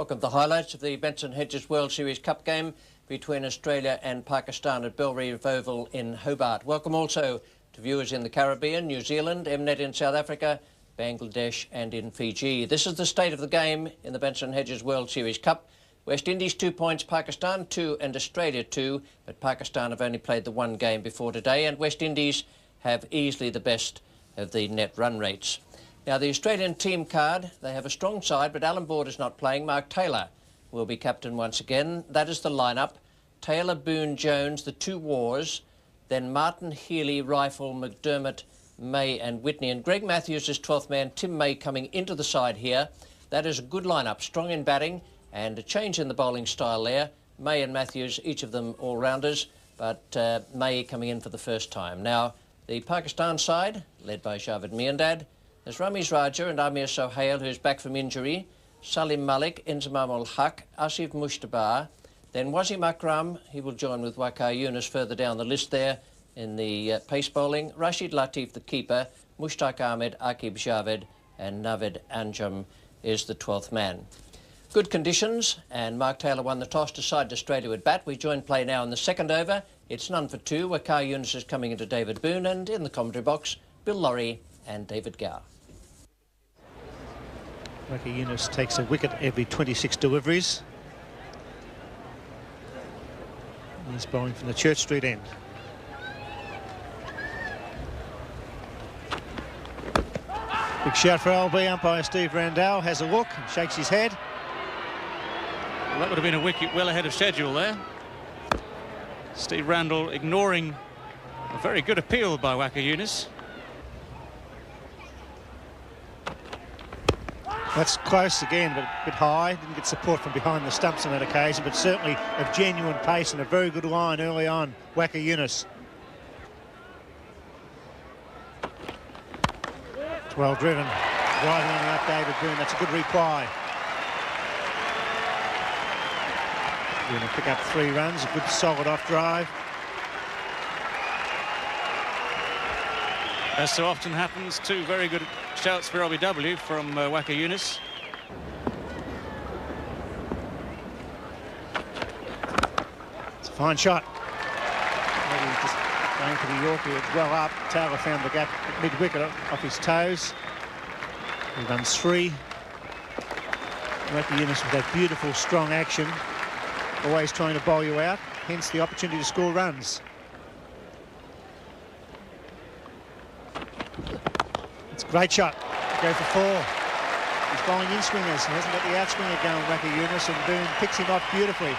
Welcome to the highlights of the Benson Hedges World Series Cup game between Australia and Pakistan at Belrive Oval in Hobart. Welcome also to viewers in the Caribbean, New Zealand, Mnet in South Africa, Bangladesh and in Fiji. This is the state of the game in the Benson Hedges World Series Cup. West Indies 2 points, Pakistan 2 and Australia 2, but Pakistan have only played the one game before today, and West Indies have easily the best of the net run rates. Now, the Australian team card, they have a strong side, but Alan Board is not playing. Mark Taylor will be captain once again. That is the lineup. Taylor, Boone, Jones, the two Wars, then Martin, Healy, Rifle, McDermott, May and Whitney. And Greg Matthews is 12th man, Tim May coming into the side here. That is a good lineup, strong in batting and a change in the bowling style there. May and Matthews, each of them all-rounders, but May coming in for the first time. Now, the Pakistan side, led by Javed Miandad, there's Ramiz Raja and Amir Sohail, who's back from injury, Salim Malik, Inzamam ul-Haq, Asif Mushtabar, then Wasim Akram, he will join with Waqar Younis further down the list there in the pace bowling, Rashid Latif, the keeper, Mushtaq Ahmed, Aqib Javed, and Navid Anjum is the 12th man. Good conditions, and Mark Taylor won the toss, decided Australia would bat. We join play now in the second over. It's none for two. Waqar Younis is coming into David Boone, and in the commentary box, Bill Laurie and David Gower. Waqar Younis takes a wicket every 26 deliveries. He's bowling from the Church Street end. Big shout for LB. Umpire Steve Randall has a look and shakes his head. Well, that would have been a wicket well ahead of schedule there. Steve Randall ignoring a very good appeal by Waqar Younis. That's close again, but a bit high. Didn't get support from behind the stumps on that occasion, but certainly of genuine pace and a very good line early on, Waqar Younis. It's well driven. Right on and up, David Boone. That's a good reply. We're going to pick up 3 runs, a good solid off drive. As so often happens, 2 very good shouts for LBW from Waqar Younis. It's a fine shot. Maybe just going to the Yorkie. It's well up. Taylor found the gap at mid-wicket off his toes. He runs 3. Waqar Younis with that beautiful, strong action. Always trying to bowl you out, hence the opportunity to score runs. It's a great shot. Go for 4. He's bowling in swingers. He hasn't got the outswinger going, Waqar Younis, and Boone picks him off beautifully.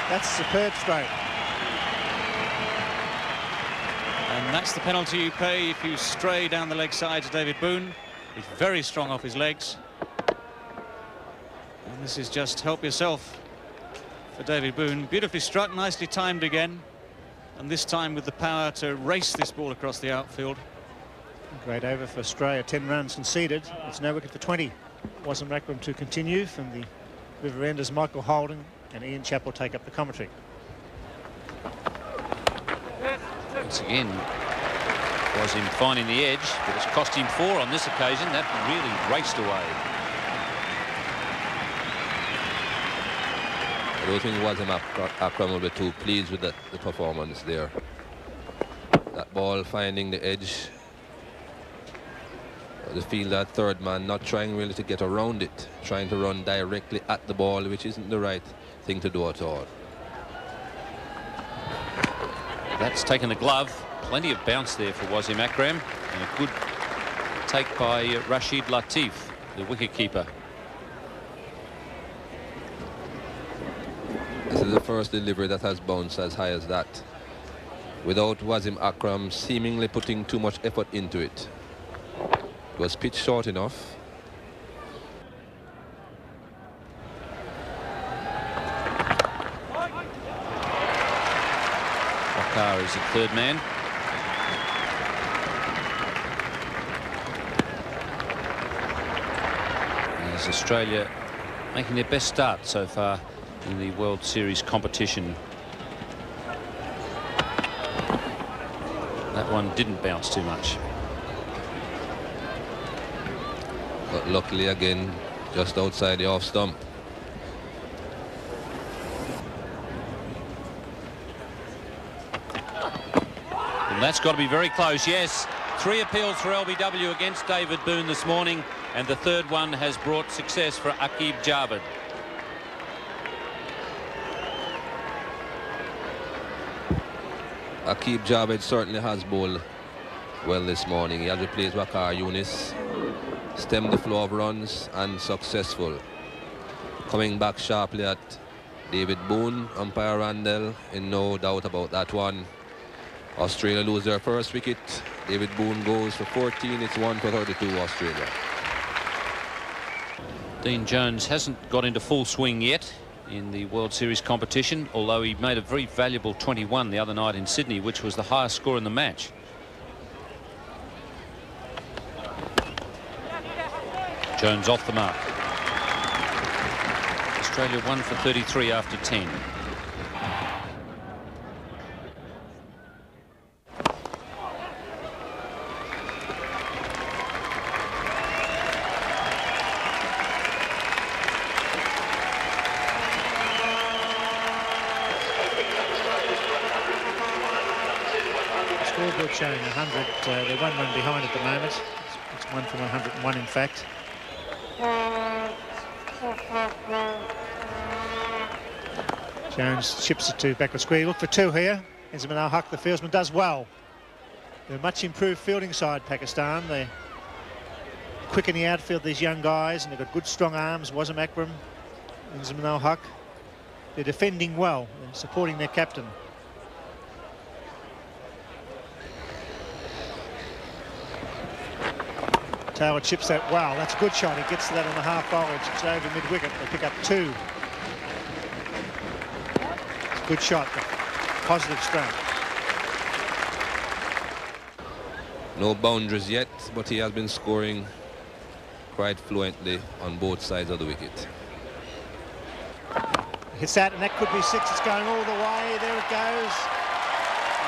That's a superb stroke. And that's the penalty you pay if you stray down the leg side to David Boone. He's very strong off his legs. And this is just help yourself for David Boone. Beautifully struck, nicely timed again, and this time with the power to race this ball across the outfield. Great over for Australia. 10 runs conceded. It's no wicket for 20. Wasim Akram to continue from the River Enders. Michael Holding and Ian Chappell take up the commentary. Once again, Wasim finding the edge, but it's cost him 4 on this occasion. That really raced away. I don't think Wasim Akram will be too pleased with the performance there. That ball finding the edge. I feel that third man not trying really to get around it, trying to run directly at the ball, which isn't the right thing to do at all. That's taken the glove. Plenty of bounce there for Wasim Akram, and a good take by Rashid Latif, the wicketkeeper. This is the first delivery that has bounced as high as that, without Wasim Akram seemingly putting too much effort into it. It was pitched short enough. Waqar is the 3rd man. As Australia making their best start so far in the World Series competition. That one didn't bounce too much. But luckily again, just outside the off stump. And that's got to be very close. Yes, 3 appeals for LBW against David Boone this morning, and the third one has brought success for Aqib Javed. Aqib Javed certainly has bowled well this morning. He has replaced Waqar Younis, stemmed the flow of runs and successful. Coming back sharply at David Boone, umpire Randall, in no doubt about that one. Australia lose their first wicket. David Boone goes for 14. It's 1 for 32 Australia. Dean Jones hasn't got into full swing yet in the World Series competition, although he made a very valuable 21 the other night in Sydney, which was the highest score in the match. Jones off the mark. Australia 1 for 33 after 10. Scoreboard showing 100. They're 1 run behind at the moment. It's 1 from 101 in fact. Jones chips it to backward square. Look for 2 here. Inzamam al-Haq, the fieldsman, does well. They're a much improved fielding side, Pakistan. They're quick in the outfield, these young guys, and they've got good strong arms. Wasim Akram, Inzamam al-Haq. They're defending well and supporting their captain. Taylor chips that well. That's a good shot. He gets to that on the half voltage. It's over mid-wicket. They pick up 2. It's a good shot. Positive start. No boundaries yet, but he has been scoring quite fluently on both sides of the wicket. Hits that, and that could be 6. It's going all the way. There it goes.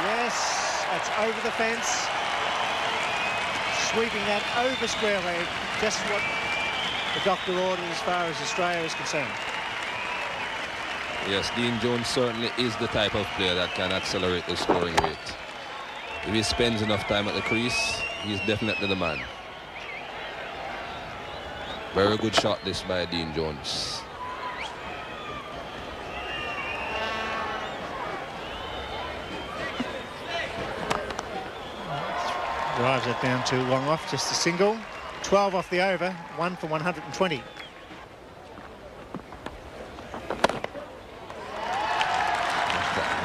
Yes, that's over the fence. Sweeping that over square leg, just what the doctor ordered as far as Australia is concerned. Yes, Dean Jones certainly is the type of player that can accelerate the scoring rate. If he spends enough time at the crease, he's definitely the man. Very good shot this by Dean Jones. Drives that down to long off, just a single. 12 off the over, 1 for 120.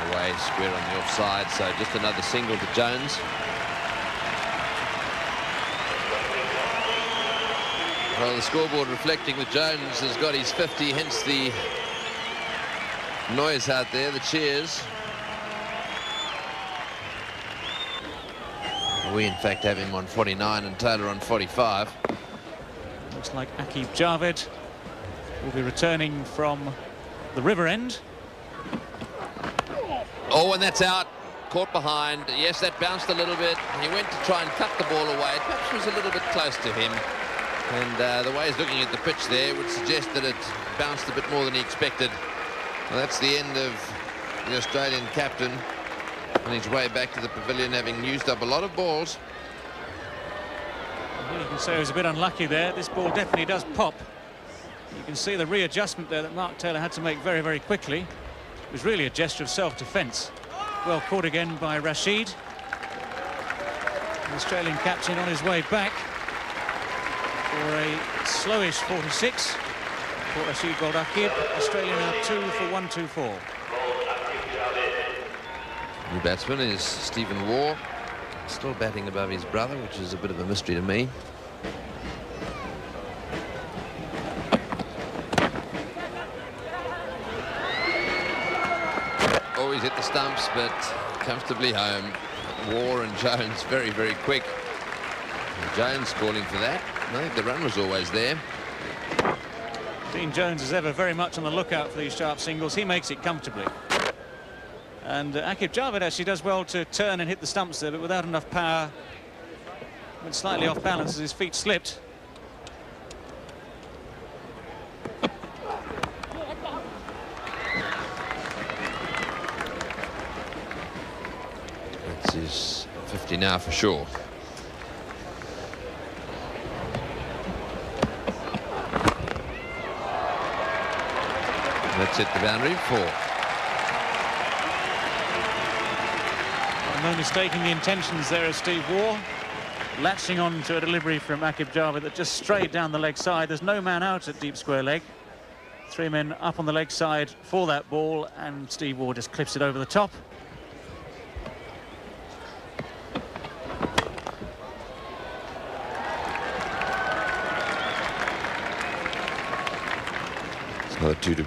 Away, square on the offside, so just another single to Jones. Well, the scoreboard reflecting that Jones has got his 50, hence the noise out there, the cheers. We in fact have him on 49 and Taylor on 45. Looks like Aqib Javed will be returning from the river end. Oh, and that's out. Caught behind. Yes, that bounced a little bit. He went to try and cut the ball away. It perhaps was a little bit close to him. And the way he's looking at the pitch there would suggest that it bounced a bit more than he expected. Well, that's the end of the Australian captain on his way back to the pavilion, having used up a lot of balls. Well, you can say he was a bit unlucky there. This ball definitely does pop. You can see the readjustment there that Mark Taylor had to make very, very quickly. It was really a gesture of self-defence. Well caught again by Rashid. The Australian captain on his way back for a slowish 46. For Rashid bowled Aqib. Australia now 2 for 124. New batsman is Stephen Waugh, still batting above his brother, which is a bit of a mystery to me. Always hit the stumps, but comfortably home. Waugh and Jones very, very quick. And Jones calling for that. I think the run was always there. Dean Jones is ever very much on the lookout for these sharp singles. He makes it comfortably. And Aqib Javed actually does well to turn and hit the stumps there, but without enough power. Went slightly off balance as his feet slipped. That's his 50 now for sure. That's hit the boundary, 4. No mistaking the intentions there of Steve Waugh. Latching on to a delivery from Akib Javed that just strayed down the leg side. There's no man out at deep square leg. 3 men up on the leg side for that ball, and Steve Waugh just clips it over the top. It's another 2 to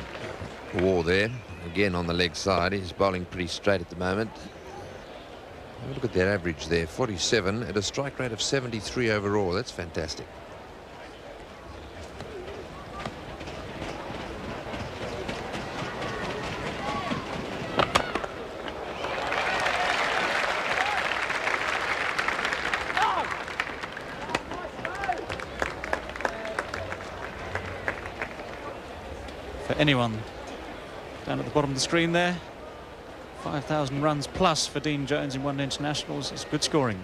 Waugh there. Again on the leg side. He's bowling pretty straight at the moment. Have a look at their average there, 47 at a strike rate of 73 overall. That's fantastic. For anyone down at the bottom of the screen there, 5,000 runs plus for Dean Jones in one internationals is good scoring.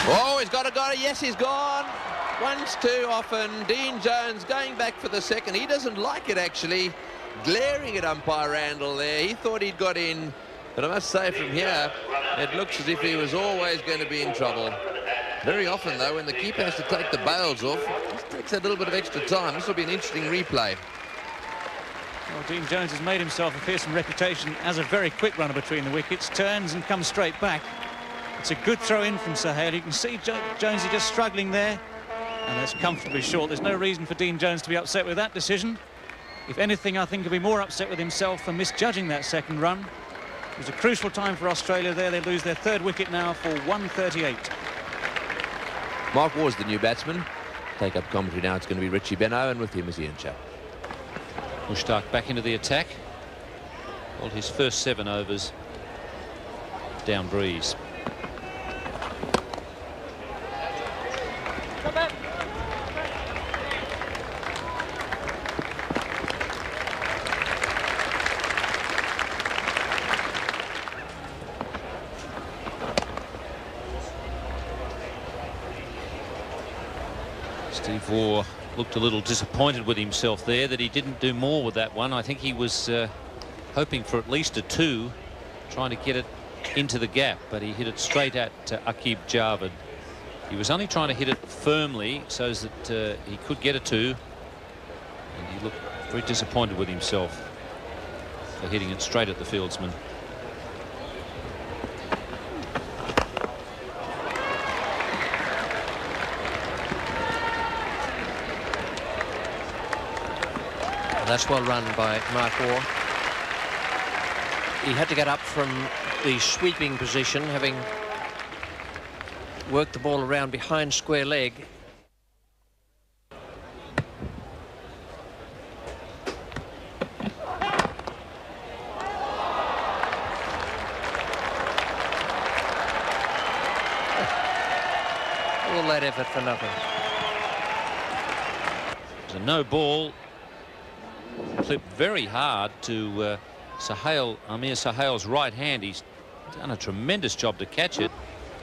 Oh, he's got it. Yes, he's gone. Once too often. Dean Jones going back for the second. He doesn't like it, actually. Glaring at umpire Randall there. He thought he'd got in. But I must say, from here, it looks as if he was always going to be in trouble. Very often, though, when the keeper has to take the bails off, it takes a little bit of extra time. This will be an interesting replay. Well, Dean Jones has made himself a fearsome reputation as a very quick runner between the wickets. Turns and comes straight back. It's a good throw in from Sahel. You can see Jonesy just struggling there, and that's comfortably short. There's no reason for Dean Jones to be upset with that decision. If anything, I think he'll be more upset with himself for misjudging that second run. It was a crucial time for Australia there. They lose their 3rd wicket now for 138. Mark Waugh's the new batsman. Take up commentary now. It's going to be Richie Beno, and with him is Ian Chapp. Mushtaq back into the attack. Well, his first 7 overs down breeze. Steve Waugh looked a little disappointed with himself there that he didn't do more with that one. I think he was hoping for at least a 2, trying to get it into the gap, but he hit it straight at Akib Javed. He was only trying to hit it firmly so that he could get a 2, and he looked very disappointed with himself for hitting it straight at the fieldsman. That's well run by Mark Waugh. He had to get up from the sweeping position, having worked the ball around behind square leg. All that effort for nothing. It's a no ball. Clipped very hard to Amir Sahel's right hand. He's done a tremendous job to catch it.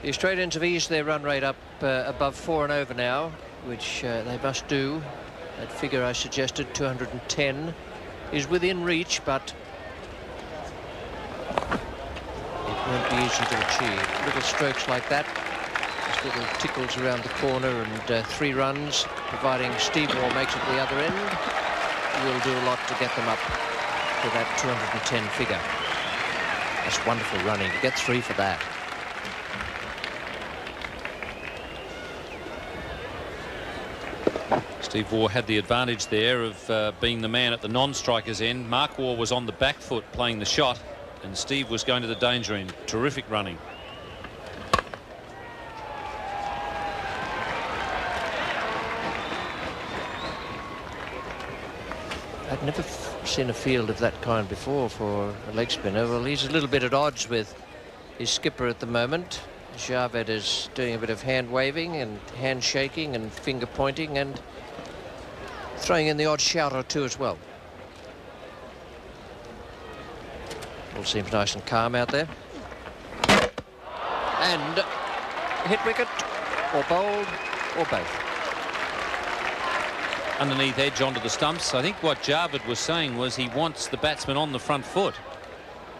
The Australians have eased their run rate up above 4 and over now, which they must do. That figure I suggested, 210, is within reach, but it won't be easy to achieve. Little strokes like that, just little tickles around the corner, and 3 runs, providing Steve Waugh makes it the other end, will do a lot to get them up to that 210 figure. That's wonderful running. To get 3 for that. Steve Waugh had the advantage there of being the man at the non-striker's end. Mark Waugh was on the back foot playing the shot, and Steve was going to the danger end. Terrific running. I'd never seen a field of that kind before for a leg spinner. Well, he's a little bit at odds with his skipper at the moment. Javed is doing a bit of hand waving and hand shaking and finger pointing, and throwing in the odd shout or two as well. All seems nice and calm out there. And hit wicket, or bowled, or both. Underneath edge onto the stumps. I think what Jarvid was saying was he wants the batsman on the front foot.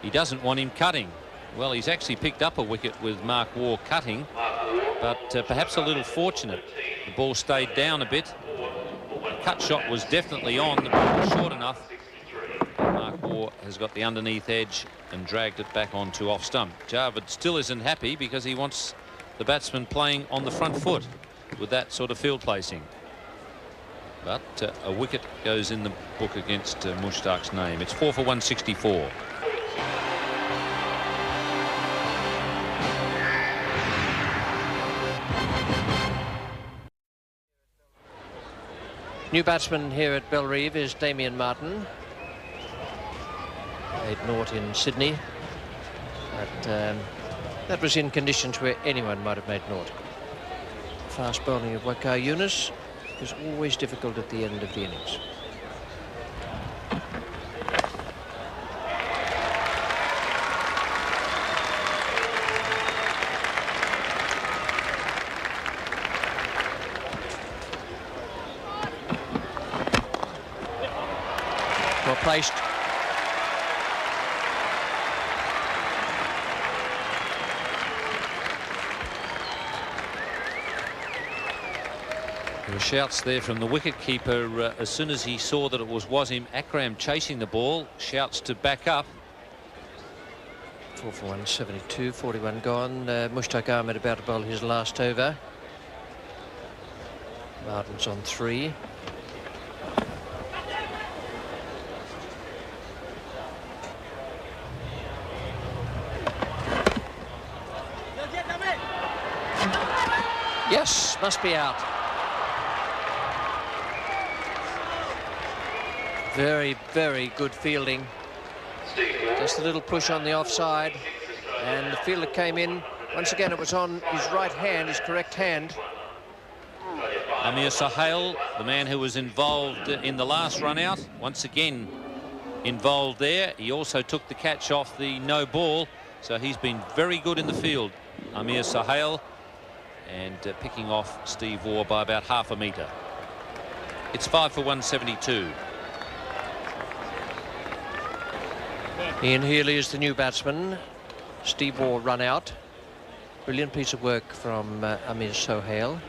He doesn't want him cutting. Well, he's actually picked up a wicket with Mark Waugh cutting, but perhaps a little fortunate. The ball stayed down a bit. The cut shot was definitely on. The ball was short enough. Mark Waugh has got the underneath edge and dragged it back onto off stump. Jarvid still isn't happy because he wants the batsman playing on the front foot with that sort of field placing. But a wicket goes in the book against Mushtaq's name. It's 4 for 164. New batsman here at Bellerive is Damien Martin. Made naught in Sydney, but that was in conditions where anyone might have made naught. Fast bowling of Waqar Younis is always difficult at the end of the innings. Well placed. There were shouts there from the wicketkeeper as soon as he saw that it was Wasim Akram chasing the ball. Shouts to back up. 4 for 172, 41 gone. Mushtaq Ahmed about to bowl his last over. Martin's on 3. Yes, must be out. Very, very good fielding. Just a little push on the offside, and the fielder came in. Once again, it was on his right hand, his correct hand. Amir Sohail, the man who was involved in the last run out, once again involved there. He also took the catch off the no ball, so he's been very good in the field, Amir Sohail, and picking off Steve Waugh by about half a metre. It's 5 for 172. Ian Healy is the new batsman. Steve Waugh run out. Brilliant piece of work from Amir Sohail,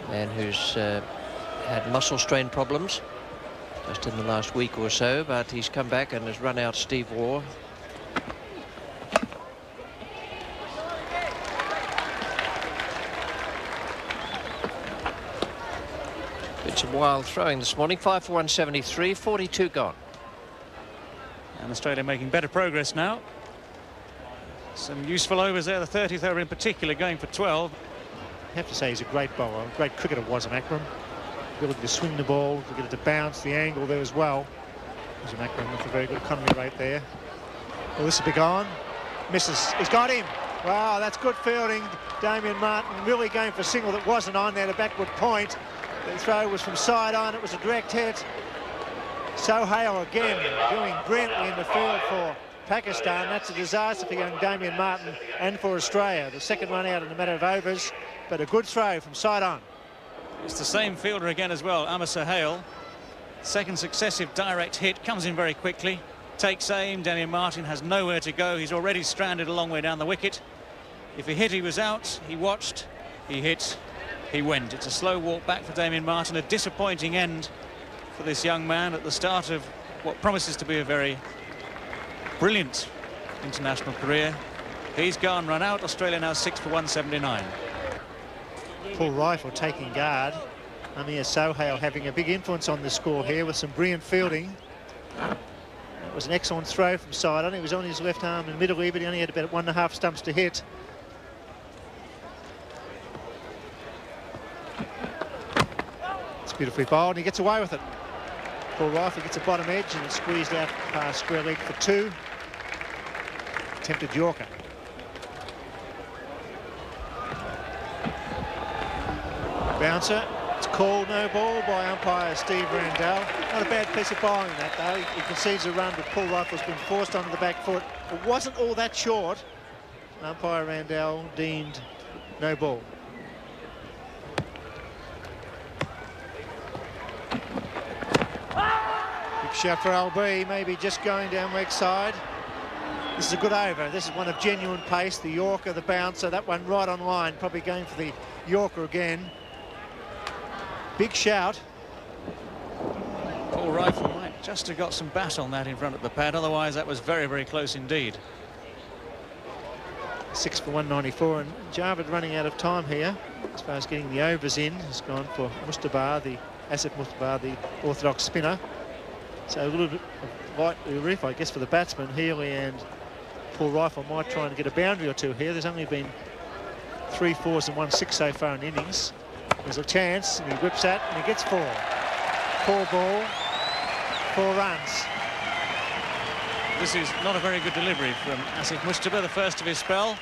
man who's had muscle strain problems just in the last week or so, but he's come back and has run out Steve Waugh. It's some wild throwing this morning. 5 for 173, 42 gone. And Australia making better progress now. Some useful overs there, the 30th over in particular, going for 12. I have to say he's a great bowler, a great cricketer, Wasim Akram. Ability to swing the ball, to get it to bounce, the angle there as well. Wasim Akram with a very good economy rate there. Well, this will be gone. Misses. He's got him. Wow, that's good fielding. Damien Martin really going for a single that wasn't on there, the backward point. The throw was from side on. It was a direct hit. Sohail again doing brilliantly in the field for Pakistan. That's a disaster for young Damien Martin and for Australia. The second run out in a matter of overs, but a good throw from side on. It's the same fielder again as well, Amir Sohail. Second successive direct hit, comes in very quickly, takes aim. Damien Martin has nowhere to go. He's already stranded a long way down the wicket. If he hit, he was out. He watched, he hit, he went. It's a slow walk back for Damien Martin, a disappointing end for this young man at the start of what promises to be a very brilliant international career. He's gone, run out. Australia now 6 for 179. Full rifle taking guard. Amir Sohail having a big influence on the score here with some brilliant fielding. That was an excellent throw from side on. He was on his left arm in the middle here, but he only had about 1.5 stumps to hit. It's beautifully bowled, and he gets away with it. Full rifle gets a bottom edge, and it's squeezed out past square leg for 2. Attempted Yorker. Bouncer, It's called no ball by umpire Steve Randell. Not a bad piece of bowling that though. He concedes a run, but Paul Rifle's been forced onto the back foot. It wasn't all that short. Umpire Randell deemed no ball. Big shot for LB, maybe just going down leg side. This is a good over. This is one of genuine pace. The Yorker, the bouncer, that one right on line. Probably going for the Yorker again. Big shout. Paul Rifle might just have got some bat on that in front of the pad. Otherwise, that was very, very close indeed. 6 for 194, and Jarvid running out of time here as far as getting the overs in. Has gone for Mustabar, the Asif Mustabar, the orthodox spinner. So a little bit of light relief, I guess, for the batsman. Healy and Paul Rifle might try and get a boundary or two here. There's only been 3 4s and 1 6 so far in innings. There's a chance, and he whips that, and he gets 4. 4 ball, 4 runs. This is not a very good delivery from Asif Mustabar, the first of his spell.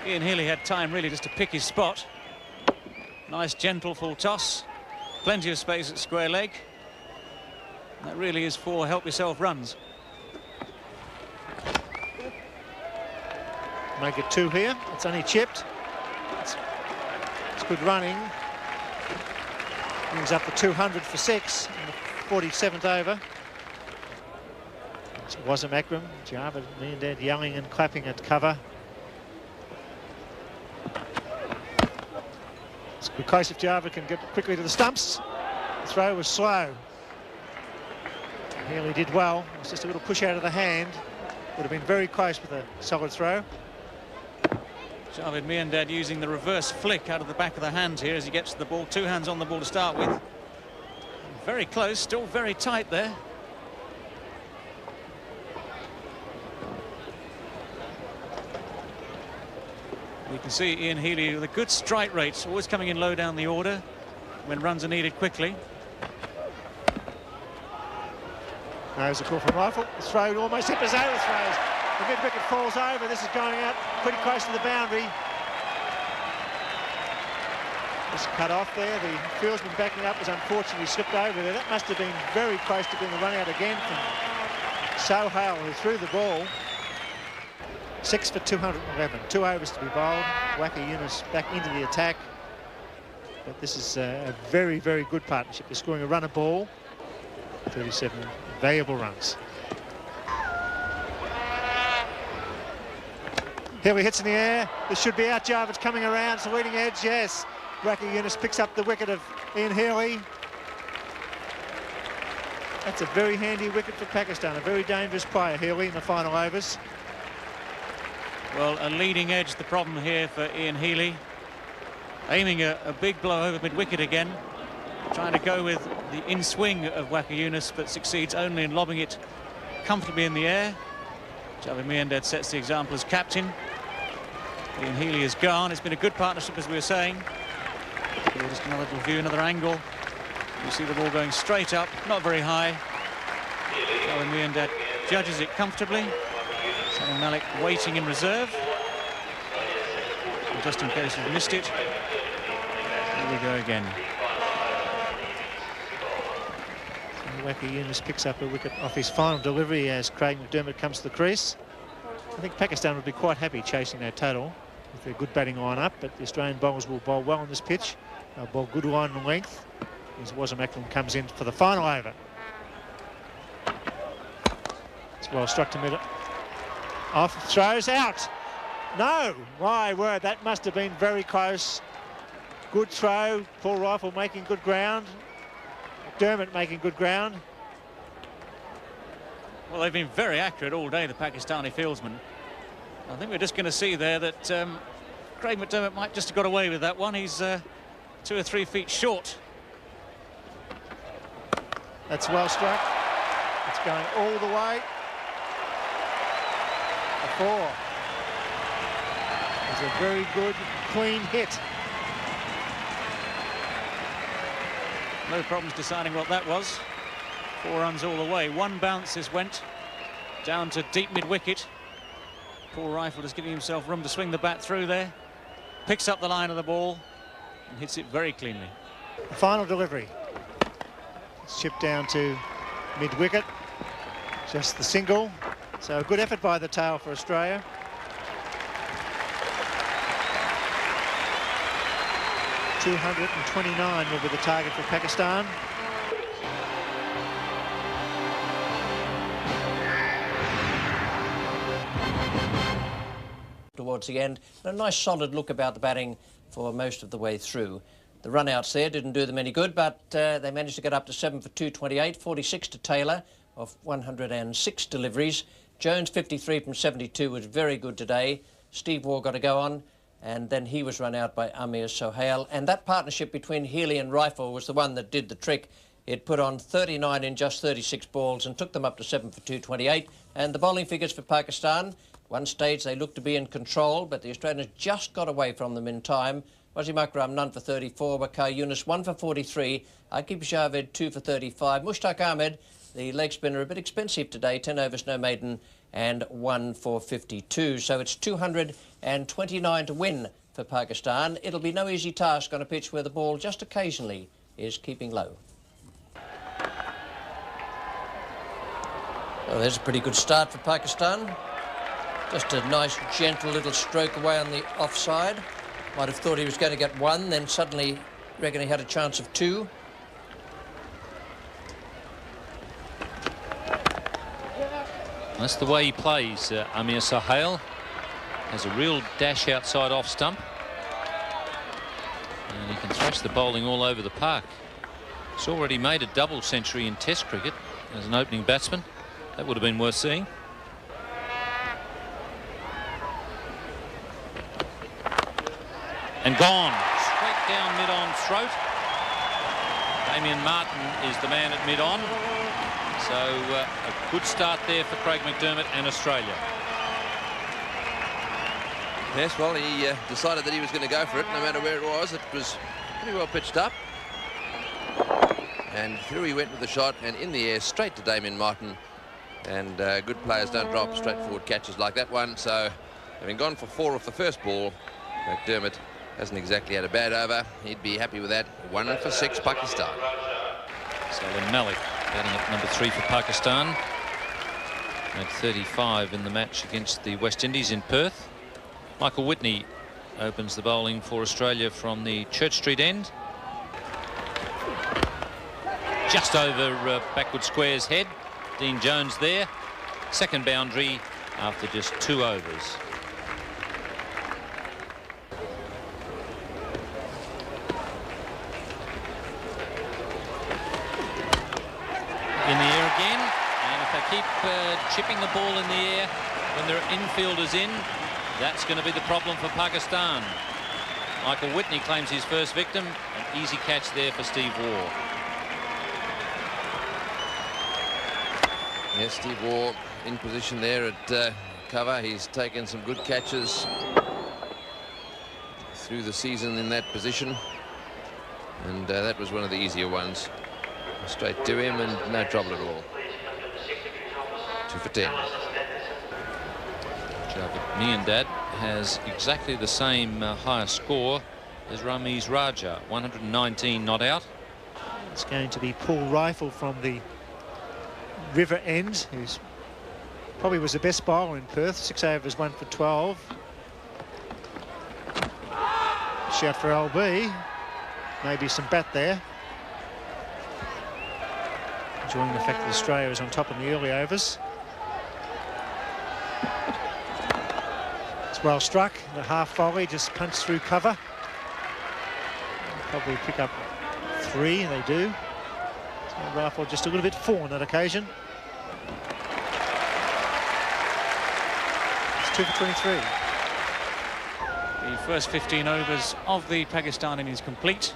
Ian Healy had time really just to pick his spot. Nice gentle full toss, plenty of space at square leg. That really is 4 help yourself runs. Make it 2 here. It's only chipped. It's good running. Brings up the 200 for 6 in the 47th over. It wasn't Akram. Jarvid, me and Dad yelling and clapping at cover. It's a good case if Jarvid can get quickly to the stumps. The throw was slow. Healy did well. It was just a little push out of the hand. Would have been very close with a solid throw. Javed Miandad using the reverse flick out of the back of the hand here as he gets to the ball. 2 hands on the ball to start with. Very close, still very tight there. You can see Ian Healy with a good strike rate, always coming in low down the order when runs are needed quickly. There's a call from Rifle. The throw almost hit Bazzola throws. The mid-wicket falls over. This is going out pretty close to the boundary. Just cut off there. The fieldsman backing up was unfortunately slipped over there. That must have been very close to being the run out again from Sohail, who threw the ball. 6 for 211. 2 overs to be bowled. Waqar Younis back into the attack. But this is a very, very good partnership. They're scoring a run a ball. 37 valuable runs. Here he hits in the air. This should be out. Jarvid's coming around. It's the leading edge. Yes. Waqar Younis picks up the wicket of Ian Healy. That's a very handy wicket for Pakistan. A very dangerous player, Healy, in the final overs. Well, a leading edge, the problem here for Ian Healy. Aiming a big blow over mid-wicket again. Trying to go with the in-swing of Waqar Younis, but succeeds only in lobbing it comfortably in the air. Javed Miandad sets the example as captain. Ian Healy is gone. It's been a good partnership, as we were saying. Here, just another little view, another angle. You see the ball going straight up, not very high. Javed Miandad judges it comfortably. Salim Malik waiting in reserve. And just in case you've missed it, here we go again. Waqar Younis picks up a wicket off his final delivery as Craig McDermott comes to the crease. I think Pakistan would be quite happy chasing that total with their good batting line-up, but the Australian bowlers will bowl well on this pitch. They'll bowl good line and length as Wasem Akram comes in for the final over. It's well struck to middle. Off, throws out. No, my word, that must have been very close. Good throw. Paul Rifle making good ground. McDermott making good ground. Well, they've been very accurate all day, the Pakistani fieldsmen. I think we're just going to see there that Craig McDermott might just have got away with that one. He's 2 or 3 feet short. That's well struck. It's going all the way. A 4. It's a very good, clean hit. No problems deciding what that was. 4 runs all the way. 1 bounce this went down to deep mid-wicket. Paul Rifle just giving himself room to swing the bat through there. Picks up the line of the ball and hits it very cleanly. The final delivery. It's chipped down to mid-wicket. Just the single. So a good effort by the tail for Australia. .229 will be the target for Pakistan. Towards the end, a nice solid look about the batting for most of the way through. The run-outs there didn't do them any good, but they managed to get up to 7 for 228, 46 to Taylor of 106 deliveries. Jones 53 from 72 was very good today. Steve Waugh got a go on, and then he was run out by Amir Sohail. And that partnership between Healy and Rifle was the one that did the trick. It put on 39 in just 36 balls and took them up to 7 for 228. And the bowling figures for Pakistan, one stage they looked to be in control, but the Australians just got away from them in time. Wazim Akram, none for 34. Waqar Younis, 1 for 43. Aqib Javed, 2 for 35. Mushtaq Ahmed, the leg spinner, a bit expensive today. 10 overs, no maiden, and 1 for 52. So it's 229 to win for Pakistan. It'll be no easy task on a pitch where the ball just occasionally is keeping low. Well, there's a pretty good start for Pakistan. Just a nice, gentle little stroke away on the offside. Might have thought he was going to get one, then suddenly reckon he had a chance of two. That's the way he plays, Amir Sohail. Has a real dash outside off stump. And he can thrash the bowling all over the park. He's already made a double century in Test cricket as an opening batsman. That would have been worth seeing. And gone. Straight down mid-on throat. Damien Martin is the man at mid-on. So a good start there for Craig McDermott and Australia. Yes, well, he decided that he was going to go for it, no matter where it was. It was pretty well pitched up. And through he went with the shot, and in the air, straight to Damien Martin. And good players don't drop straightforward catches like that one. So, having gone for 4 off the first ball, McDermott hasn't exactly had a bad over. He'd be happy with that. 1 for 6, Pakistan. Salim Malik batting at number 3 for Pakistan. Made 35 in the match against the West Indies in Perth. Michael Whitney opens the bowling for Australia from the Church Street end. Just over backward square's head. Dean Jones there. Second boundary after just 2 overs. In the air again, and if they keep chipping the ball in the air when their infielders in, that's going to be the problem for Pakistan. Michael Whitney claims his first victim. An easy catch there for Steve Waugh. Yes, Steve Waugh in position there at cover. He's taken some good catches through the season in that position, and that was one of the easier ones. Straight to him and no trouble at all. 2 for 10. Javed Miandad has exactly the same higher score as Ramiz Raja, 119 not out. It's going to be Paul Rifle from the River end, who's probably was the best bowler in Perth. 6 overs, 1 for 12. Shout for LB. Maybe some bat there. Enjoying the fact that Australia was on top in the early overs. It's well struck. The half volley just punched through cover. Probably pick up 3, they do. So Rifle just a little bit full on that occasion. It's 2 for 23. The first 15 overs of the Pakistan innings complete.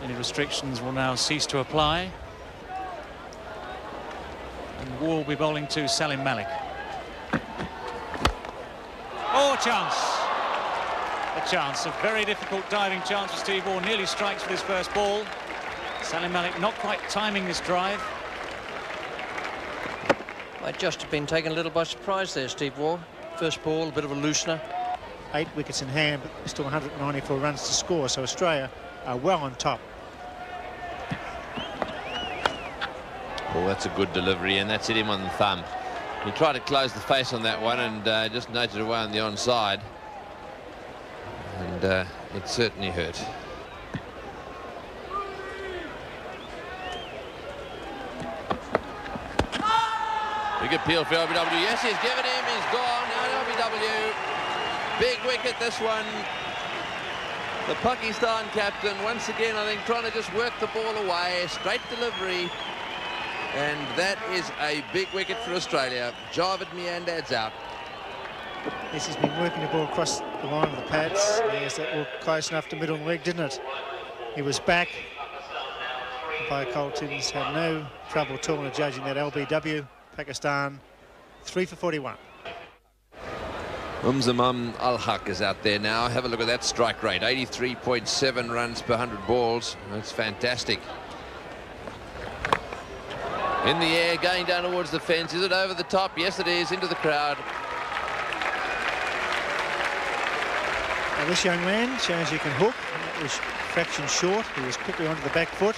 Any restrictions will now cease to apply. And Waugh will be bowling to Salim Malik. Oh, chance. A chance, a very difficult diving chance for Steve Waugh. Nearly strikes with his first ball. Salim Malik not quite timing this drive. Might just have been taken a little by surprise there, Steve Waugh. First ball, a bit of a loosener. 8 wickets in hand, but still 194 runs to score, so Australia are well on top. Oh, that's a good delivery, and that's hit him on the thumb. He tried to close the face on that one and just nudged it away on the onside. And it certainly hurt. Big appeal for LBW. Yes, he's given him. He's gone. Now LBW. Big wicket, this one. The Pakistan captain, once again, I think, trying to just work the ball away. Straight delivery. And that is a big wicket for Australia. Javed Miandad's out. Yes, he's been working the ball across the line of the pads. Yes, that looked close enough to middle leg, didn't it? He was back. Umpire Coltons had no trouble at all in judging that LBW. Pakistan 3 for 41. Zamam Al-Haq is out there now. Have a look at that strike rate. 83.7 runs per 100 balls. That's fantastic. In the air, going down towards the fence. Is it over the top? Yes, it is. Into the crowd. Now, this young man shows you can hook. That was fraction short. He was quickly onto the back foot.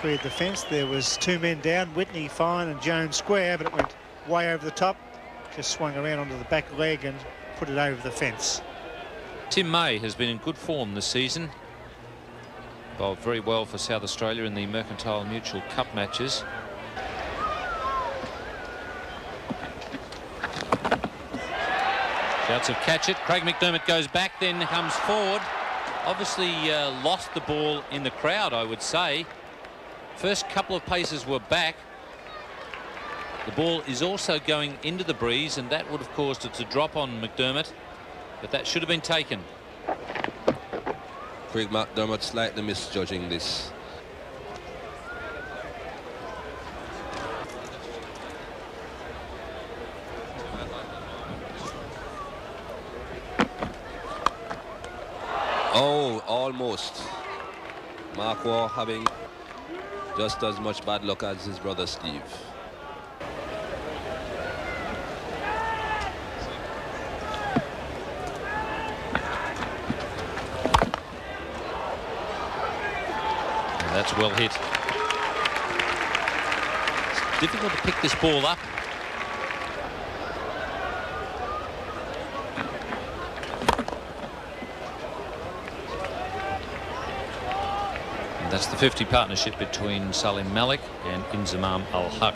Cleared the fence. There was 2 men down, Whitney fine and Jones square, but it went way over the top. Just swung around onto the back leg and put it over the fence. Tim May has been in good form this season. Bowled very well for South Australia in the Mercantile Mutual Cup matches. Shouts of catch it. Craig McDermott goes back, then comes forward. Obviously lost the ball in the crowd, I would say. First couple of paces were back. The ball is also going into the breeze, and that would have caused it to drop on McDermott, but that should have been taken. Craig McDermott slightly misjudging this. Oh, almost. Mark Waugh having just as much bad luck as his brother Steve. That's well hit. It's difficult to pick this ball up. And that's the 50 partnership between Salim Malik and Inzamam Al-Haq.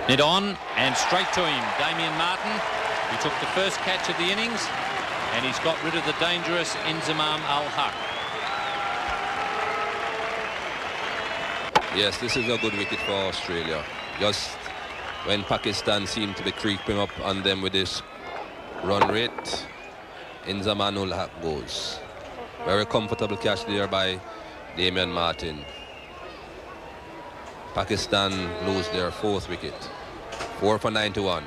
Net on and straight to him. Damien Martin. He took the first catch of the innings, and he's got rid of the dangerous Inzamam Al-Haq. Yes, this is a good wicket for Australia. Just when Pakistan seemed to be creeping up on them with this run rate, Inzamam Al-Haq goes. Very comfortable catch there by Damien Martin. Pakistan lose their 4th wicket. 4 for 91.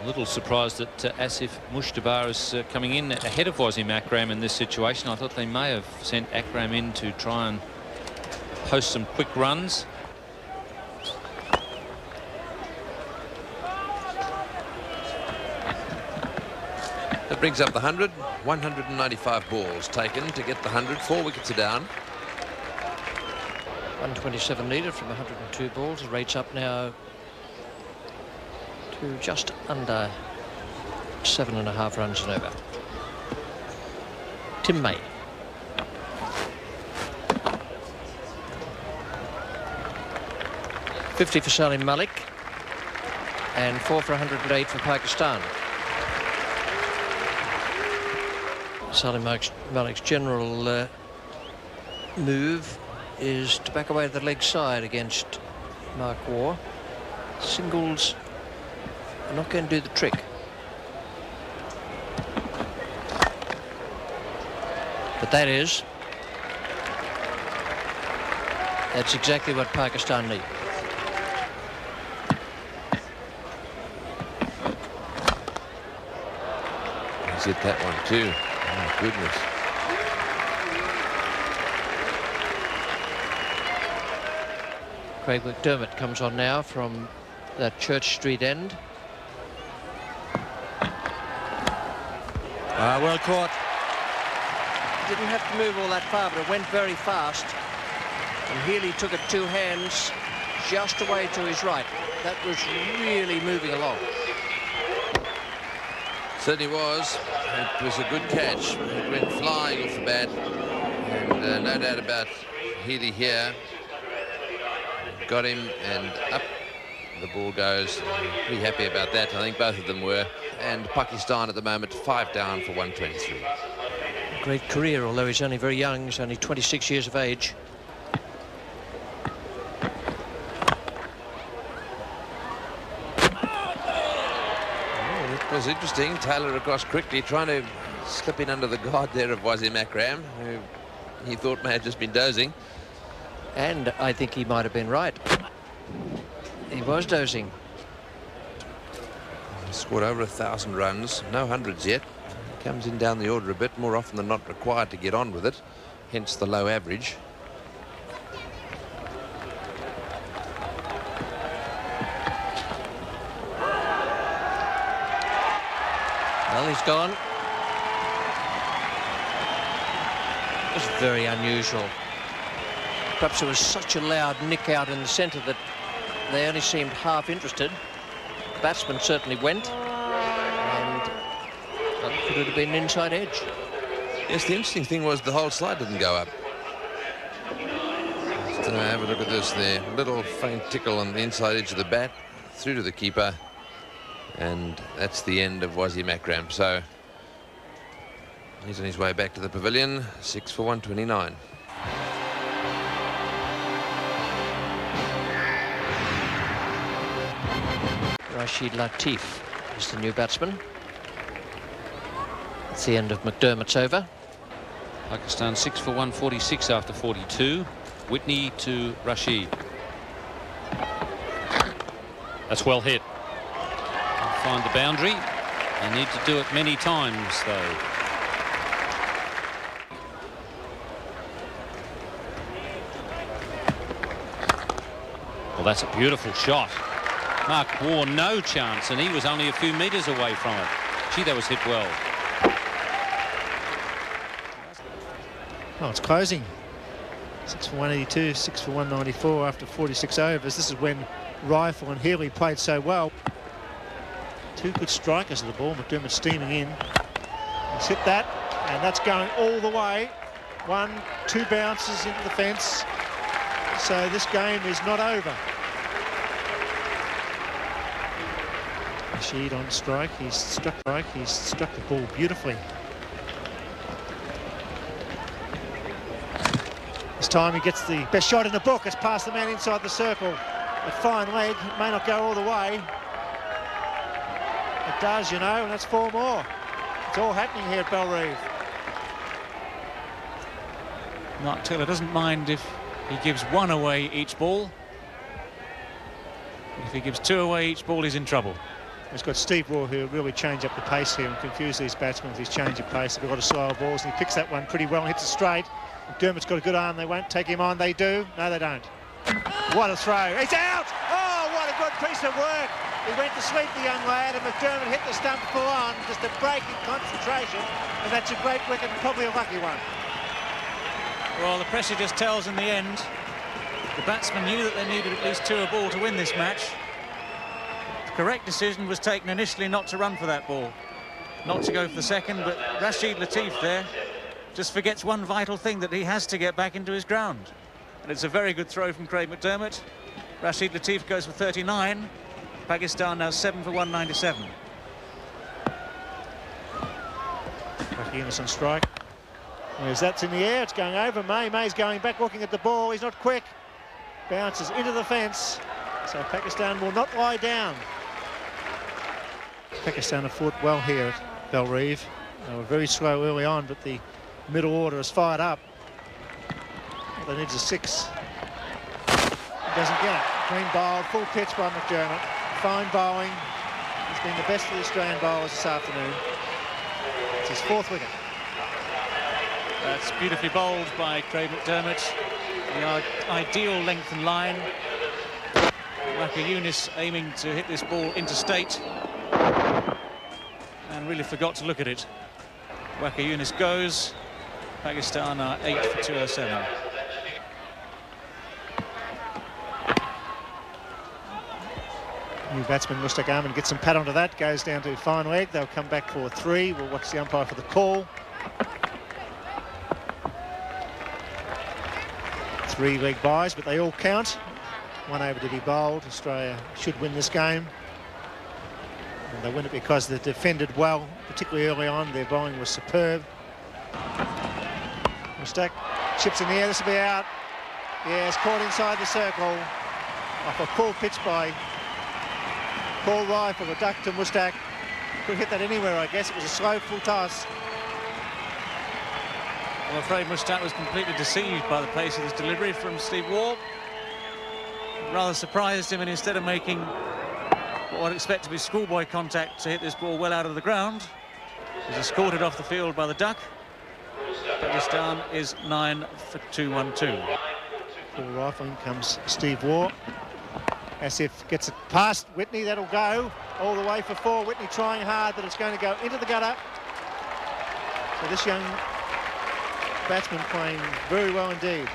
A little surprised that Asif Mushtabar is coming in ahead of Wasim Akram in this situation. I thought they may have sent Akram in to try and post some quick runs. That brings up the 100. 195 balls taken to get the 100. 4 wickets are down. 127 needed from 102 balls. The rate's up now to just under 7.5 runs and over. Tim May. .50 for Salim Malik and 4 for 108 for Pakistan. Salim Malik's general move is to back away to the leg side against Mark Waugh. Singles are not going to do the trick. But that's exactly what Pakistan need. He's hit that one too. Oh, goodness. Craig McDermott comes on now from that Church Street end. Well caught. didn't have to move all that far, but it went very fast. And Healy took it two hands just away to his right. That was really moving along. Certainly was. It was a good catch. It went flying off the bat. And no doubt about Healy here. Got him and up the ball goes. Pretty happy about that. I think both of them were. And Pakistan at the moment 5 down for 123. Great career, although he's only very young. He's only 26 years of age. It was interesting. Taylor across quickly, trying to slip in under the guard there of Wasim Akram, who he thought may have just been dozing. And I think he might have been right. He was dozing. Scored over 1,000 runs, no hundreds yet. Comes in down the order a bit, more often than not required to get on with it, hence the low average. Well, he's gone. It was very unusual. Perhaps it was such a loud nick out in the centre that they only seemed half interested. The batsman certainly went. And that could have been an inside edge. Yes, the interesting thing was the whole slide didn't go up. Just have a look at this there. Little faint tickle on the inside edge of the bat, through to the keeper. And that's the end of Wasim Akram. So he's on his way back to the pavilion. 6 for 129. Rashid Latif is the new batsman. It's the end of McDermott's over. Pakistan 6 for 146 after 42. Whitney to Rashid. That's well hit. Find the boundary. They need to do it many times, though. Well, that's a beautiful shot. Mark wore no chance, and he was only a few metres away from it. Gee, that was hit well. Oh, it's closing. 6 for 182, 6 for 194 after 46 overs. This is when Rifle and Healy played so well. Two good strikers of the ball. McDermott steaming in. He's hit that, and that's going all the way. 1, 2 bounces into the fence. So this game is not over. Rashid on strike. He's struck the ball beautifully. This time he gets the best shot in the book. It's past the man inside the circle. A fine leg. It may not go all the way. It does, you know, and that's 4 more. It's all happening here at Belrive. Mark Taylor doesn't mind if he gives 1 away each ball. If he gives 2 away each ball, he's in trouble. He's got Steve Waugh, who really change up the pace here and confuse these batsmen with his change of pace. They've got a slow balls, and he picks that one pretty well and hits it straight. McDermott's got a good arm. They won't take him on. They do. No, they don't. What a throw. He's out! Oh, what a good piece of work. He went to sleep, the young lad, and McDermott hit the stump full on. Just a break in concentration, and that's a great wicket and probably a lucky one. Well, the pressure just tells in the end. The batsman knew that they needed at least 2 a ball to win this match. The correct decision was taken initially not to run for that ball, not to go for the second, but Rashid Latif there just forgets one vital thing, that he has to get back into his ground. And it's a very good throw from Craig McDermott. Rashid Latif goes for 39. Pakistan now 7 for 197. Lucky innocent strike. As that's in the air, it's going over. May's going back, looking at the ball. He's not quick. Bounces into the fence. So Pakistan will not lie down. Pakistan have fought well here at Belrive. They were very slow early on, but the middle order is fired up. They need a 6. He doesn't get it. Clean bowled, full pitch by McDermott. Fine bowling. He's been the best of the Australian bowlers this afternoon. It's his 4th wicket. That's beautifully bowled by Craig McDermott. The ideal length and line. Waqar Younis aiming to hit this ball interstate, and really forgot to look at it. Waqar Younis goes, Pakistan are 8 for 207. New batsman Mushtaq Ahmed gets some pat onto that, goes down to fine leg. They'll come back for 3. We'll watch the umpire for the call. 3 leg byes, but they all count. 1 over to be bowled. Australia should win this game. And they win it because they defended well, particularly early on. Their bowling was superb. Mushtaq chips in the air. This will be out. Yeah, it's caught inside the circle. Off a full pitch by Paul Rifle, a duck to Mushtaq. Could hit that anywhere, I guess. It was a slow full toss. I'm afraid Mushtaq was completely deceived by the pace of this delivery from Steve Waugh. Rather surprised him, and instead of making what I'd expect to be schoolboy contact to hit this ball well out of the ground, he's escorted off the field by the duck. Pakistan is 9 for 212. Paul Rifle, in comes Steve Waugh. Asif gets it past Whitney, that'll go all the way for 4. Whitney trying hard, but it's going to go into the gutter. So this young batsman playing very well indeed.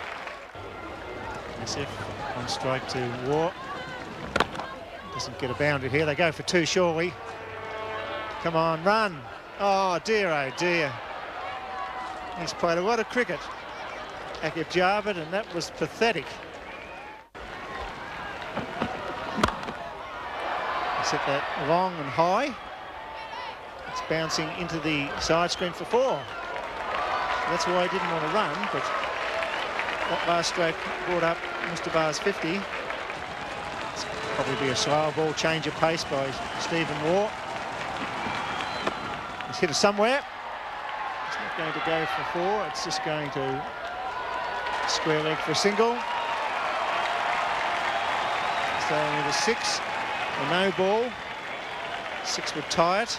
Asif on strike to Waugh. Doesn't get a boundary here. They go for 2 surely. Come on, run. Oh dear, he's played a lot of cricket, Akif Javed, and that was pathetic. Set that long and high. It's bouncing into the side screen for 4. So that's why he didn't want to run, but that last stroke brought up Mr. Barr's 50. It's probably be a slower ball, change of pace by Stephen Waugh. He's hit it somewhere. It's not going to go for 4. It's just going to square leg for a single. So only the 6. A no ball. 6 would tie it.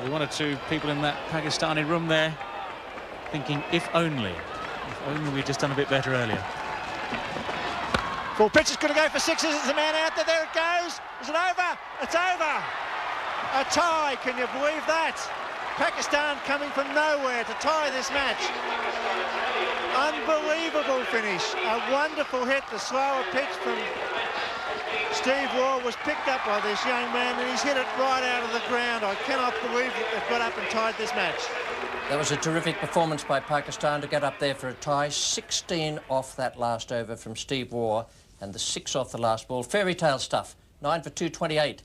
Well, 1 or 2 people in that Pakistani room there thinking, if only we'd just done a bit better earlier. Full pitch is going to go for 6. Is the man out there? There it goes. Is it over? It's over. A tie. Can you believe that? Pakistan coming from nowhere to tie this match. Unbelievable finish. A wonderful hit. The slower pitch from Steve Waugh was picked up by this young man, and he's hit it right out of the ground. I cannot believe that they've got up and tied this match. That was a terrific performance by Pakistan to get up there for a tie. 16 off that last over from Steve Waugh, and the 6 off the last ball. Fairy tale stuff. 9 for 228.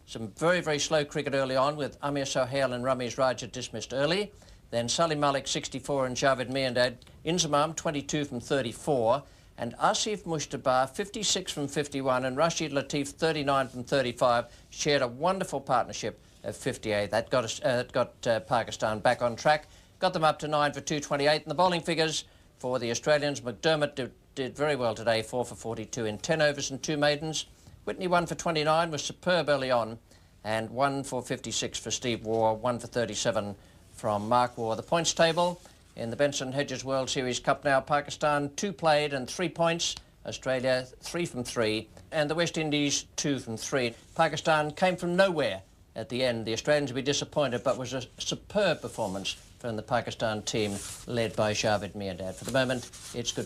Some very, very slow cricket early on, with Amir Sohail and Ramiz Raja dismissed early. Then Salim Malik 64 and Javed Miandad. Inzamam 22 from 34. And Asif Mushtabah 56 from 51, and Rashid Latif 39 from 35 shared a wonderful partnership of 58. That got Pakistan back on track, got them up to 9 for 228. And the bowling figures for the Australians: McDermott did very well today, 4 for 42 in 10 overs and 2 maidens. Whitney 1 for 29 was superb early on, and 1 for 56 for Steve Waugh, 1 for 37 from Mark Waugh. The points table in the Benson Hedges World Series Cup now: Pakistan 2 played and 3 points, Australia 3 from 3, and the West Indies 2 from 3. Pakistan came from nowhere at the end. The Australians will be disappointed, but was a superb performance from the Pakistan team led by Javed Miandad. For the moment, it's good.